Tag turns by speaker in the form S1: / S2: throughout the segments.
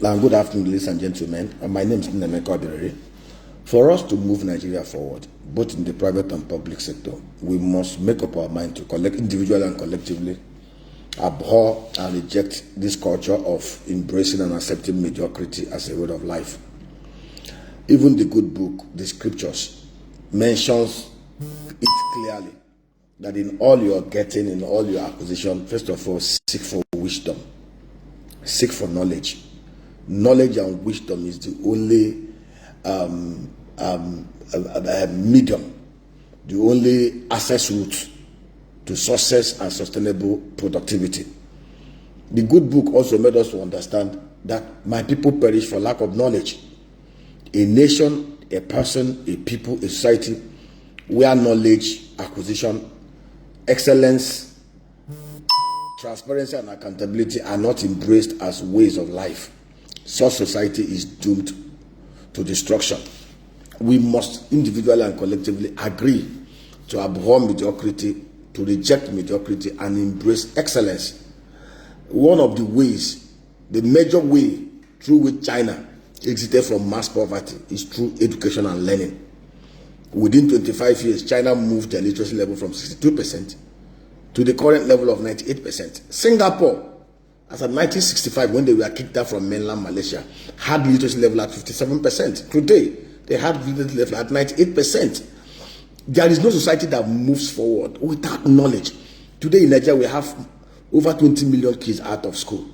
S1: Good afternoon, ladies and gentlemen. My name is mediocrity. For us to move Nigeria forward, both in the private and public sector, we must make up our mind to individually and collectively abhor and reject this culture of embracing and accepting mediocrity as a way of life. Even the good book, the scriptures, mentions it clearly that in all your getting, in all your acquisition, first of all, seek for wisdom, seek for knowledge. Knowledge and wisdom is the only medium, the only access route to success and sustainable productivity. The good book also made us to understand that my people perish for lack of knowledge. A nation, a person, a people, a society where knowledge, acquisition, excellence, transparency, and accountability are not embraced as ways of life, such society is doomed to destruction. We must individually and collectively agree to abhor mediocrity, to reject mediocrity, and embrace excellence. One of the ways, the major way through which China exited from mass poverty is through education and learning. Within 25 years, China moved the literacy level from 62% to the current level of 98%. Singapore, as of 1965, when they were kicked out from mainland Malaysia, had literacy level at 57%. Today, they have literacy level at 98%. There is no society that moves forward without knowledge. Today in Nigeria, we have over 20 million kids out of school.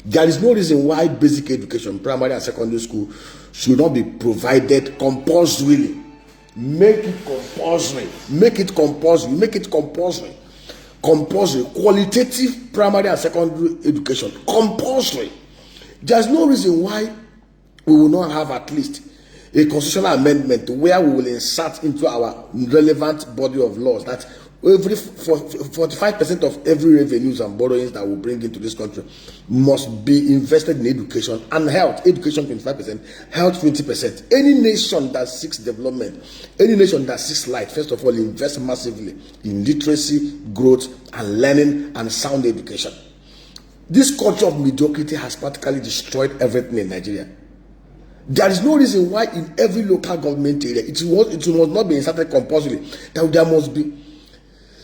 S1: There is no reason why basic education, primary and secondary school, should not be provided compulsorily. Make it compulsory. Make it compulsory. Make it compulsory. Compulsory, qualitative primary and secondary education, compulsory. There's no reason why we will not have at least a constitutional amendment where we will insert into our relevant body of laws that every 45% of every revenues and borrowings that we bring into this country must be invested in education and health. Education 25%, health 20%. Any nation that seeks development, any nation that seeks light, first of all, invest massively in literacy, growth, and learning and sound education. This culture of mediocrity has practically destroyed everything in Nigeria. There is no reason why in every local government area it must not be inserted compulsorily that there must be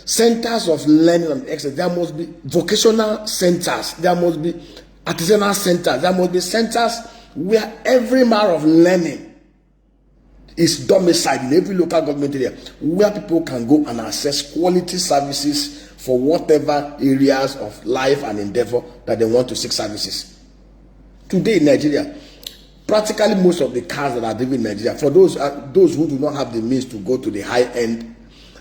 S1: centers of learning and excellence. There must be vocational centers. There must be artisanal centers. There must be centers where every manner of learning is domiciled in every local government area, where people can go and access quality services for whatever areas of life and endeavor that they want to seek services. Today in Nigeria, practically most of the cars that are driven in Nigeria, for those who do not have the means to go to the high-end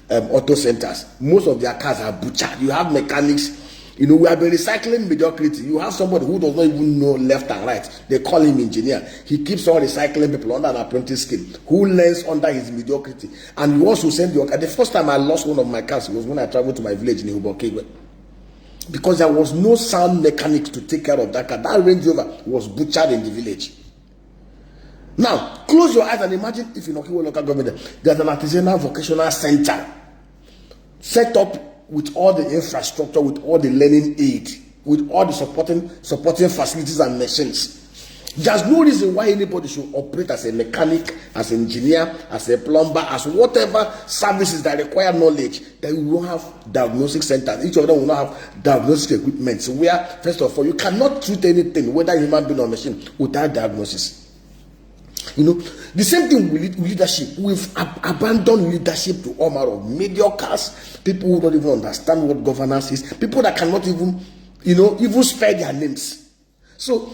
S1: auto centers, most of their cars are butchered. You have mechanics, we have been recycling mediocrity. You have somebody who does not even know left and right. They call him engineer. He keeps on recycling people under an apprentice scheme who learns under his mediocrity. And he wants to send your car. The first time I lost one of my cars was when I traveled to my village in Ubokegwe, because there was no sound mechanic to take care of that car. That Range Rover was butchered in the village. Now, close your eyes and imagine if in Okiwo local government, there's an artisanal vocational center set up with all the infrastructure, with all the learning aid, with all the supporting facilities and machines. There's no reason why anybody should operate as a mechanic, as an engineer, as a plumber, as whatever services that require knowledge, that we will have diagnostic centers. Each of them will not have diagnostic equipment. So where, first of all, you cannot treat anything, whether human being or machine, without diagnosis. The same thing with leadership. We've abandoned leadership to all manner of mediocres, people who don't even understand what governance is, people that cannot even spell their names. So,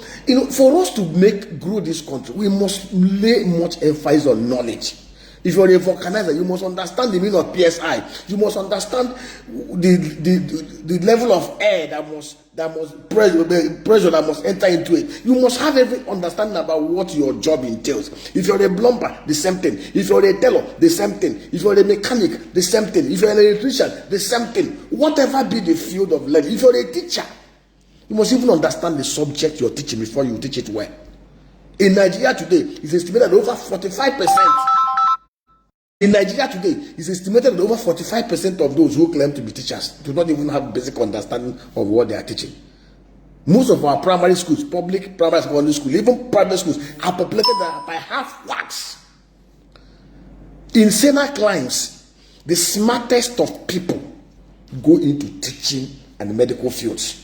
S1: for us to grow this country, we must lay much emphasis on knowledge. If you're a vulcanizer, you must understand the meaning of PSI. You must understand the level of air that must pressure that must enter into it. You must have every understanding about what your job entails. If you're a plumber, the same thing. If you're a tailor, the same thing. If you're a mechanic, the same thing. If you're an electrician, the same thing. Whatever be the field of learning. If you're a teacher, you must even understand the subject you're teaching before you teach it well. In Nigeria today, it's estimated that over 45%. In Nigeria today, it's estimated that over 45% of those who claim to be teachers do not even have basic understanding of what they are teaching. Most of our primary schools, public primary secondary school, even private schools, are populated by half-whacks. In saner climes, the smartest of people go into teaching and medical fields.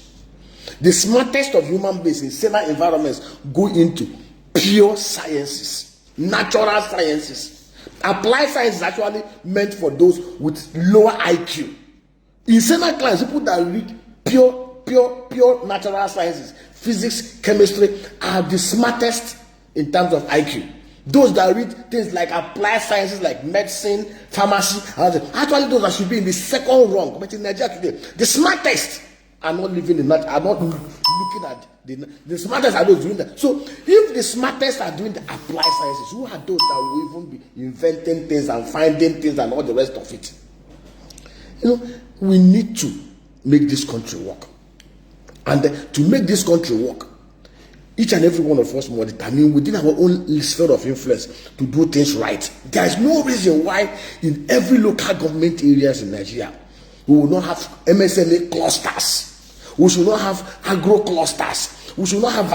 S1: The smartest of human beings in saner environments go into pure sciences, natural sciences. Applied science is actually meant for those with lower IQ. In saner climes, people that read pure natural sciences, physics, chemistry, are the smartest in terms of IQ. Those that read things like applied sciences, like medicine, pharmacy, actually those that should be in the second rung. But in Nigeria today, the smartest are not living in that, are not looking at the smartest are those doing that. So if the smartest are doing the applied sciences, who are those that will even be inventing things and finding things and all the rest of it? We need to make this country work. And to make this country work, each and every one of us must determine within our own sphere of influence to do things right. There is no reason why in every local government areas in Nigeria we will not have MSME clusters. We should not have agro clusters. We should not have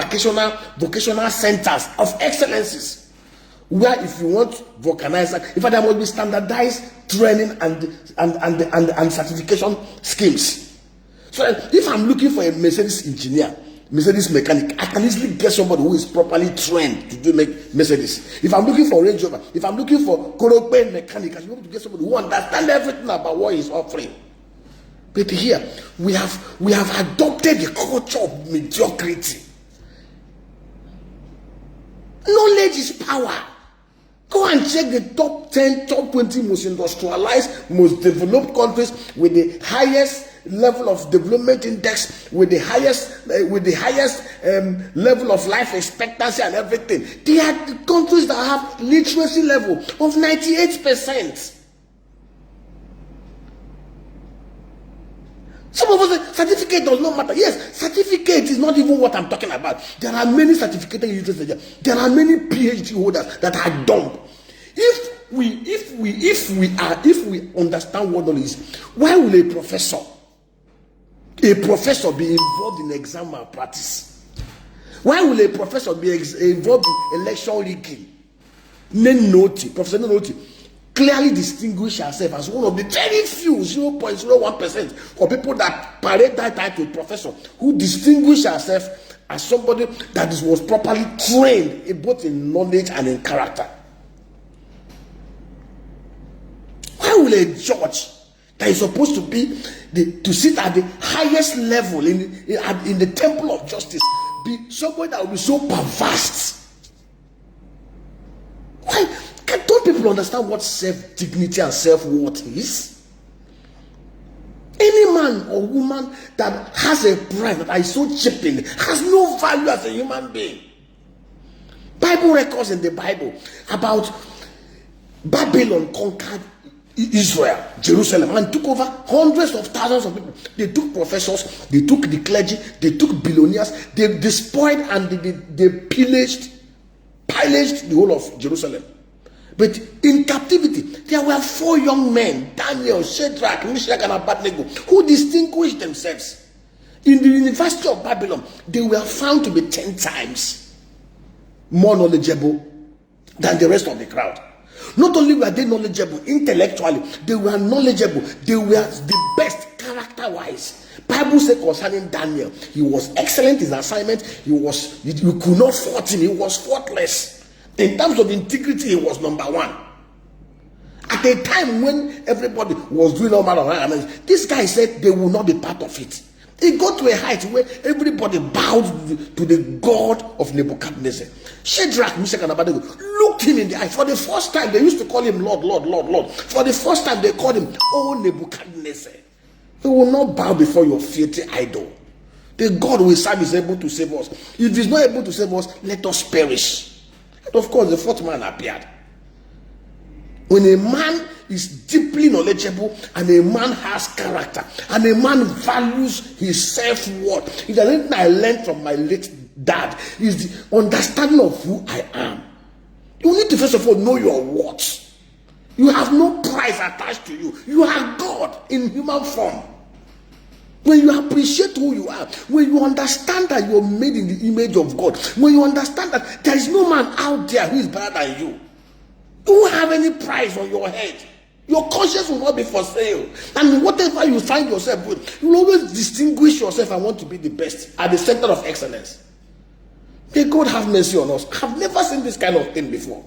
S1: vocational centers of excellences. Where if you want vulcanizer, in fact there must be standardized training and certification schemes. So if I'm looking for a Mercedes engineer, Mercedes mechanic, I can easily get somebody who is properly trained to do Mercedes. If I'm looking for Range Rover, if I'm looking for Korope mechanic, I should be able to get somebody who understands everything about what he's offering. But here we have adopted the culture of mediocrity. Knowledge is power. Go and check the top 10, top 20 most industrialized, most developed countries with the highest level of development index, with the highest level of life expectancy and everything. They are the countries that have literacy level of 98%. Some of us say certificate does not matter. Yes, certificate is not even what I'm talking about. There are many certificated users. There are many PhD holders that are dumb. If we understand what knowledge is, why will a professor be involved in exam malpractice? Why will a professor be involved in election rigging? Professor Nenoti clearly distinguish herself as one of the very few 0.01% of people that parade that title professor who distinguish herself as somebody that was properly trained both in knowledge and in character. Why will a judge that is supposed to be to sit at the highest level in the temple of justice be somebody that will be so perverse? Why? Don't people understand what self-dignity and self-worth is? Any man or woman that has a pride that is so cheapened has no value as a human being. Bible records in the Bible about Babylon conquered Israel, Jerusalem, and took over hundreds of thousands of people. They took professors, they took the clergy, they took billionaires, they despoiled and they pillaged the whole of Jerusalem. But in captivity, there were 4 young men, Daniel, Shadrach, Meshach, and Abednego, who distinguished themselves. In the University of Babylon, they were found to be 10 times more knowledgeable than the rest of the crowd. Not only were they knowledgeable intellectually, they were knowledgeable. They were the best character-wise. Bible says concerning Daniel, he was excellent in his assignment. You could not fault him. He was faultless. In terms of integrity, he was number 1. At a time when everybody was doing all manner of things, this guy said they will not be part of it. It got to a height where everybody bowed to the God of Nebuchadnezzar. Shadrach, Meshach, and Abednego looked him in the eye. For the first time, they used to call him Lord, Lord, Lord, Lord. For the first time, they called him, Oh, Nebuchadnezzar. We will not bow before your filthy idol. The God we serve is able to save us. If he's not able to save us, let us perish. And of course, the 4th man appeared. When a man is deeply knowledgeable and a man has character and a man values his self-worth, if there's anything I learned from my late dad is the understanding of who I am. You need to first of all know your worth. You have no price attached to you. You are God in human form. When you appreciate who you are, when you understand that you're made in the image of God, when you understand that there is no man out there who is better than you, you won't have any price on your head. Your conscience will not be for sale. And whatever you find yourself with, you will always distinguish yourself and want to be the best, at the center of excellence. May God have mercy on us. I've never seen this kind of thing before.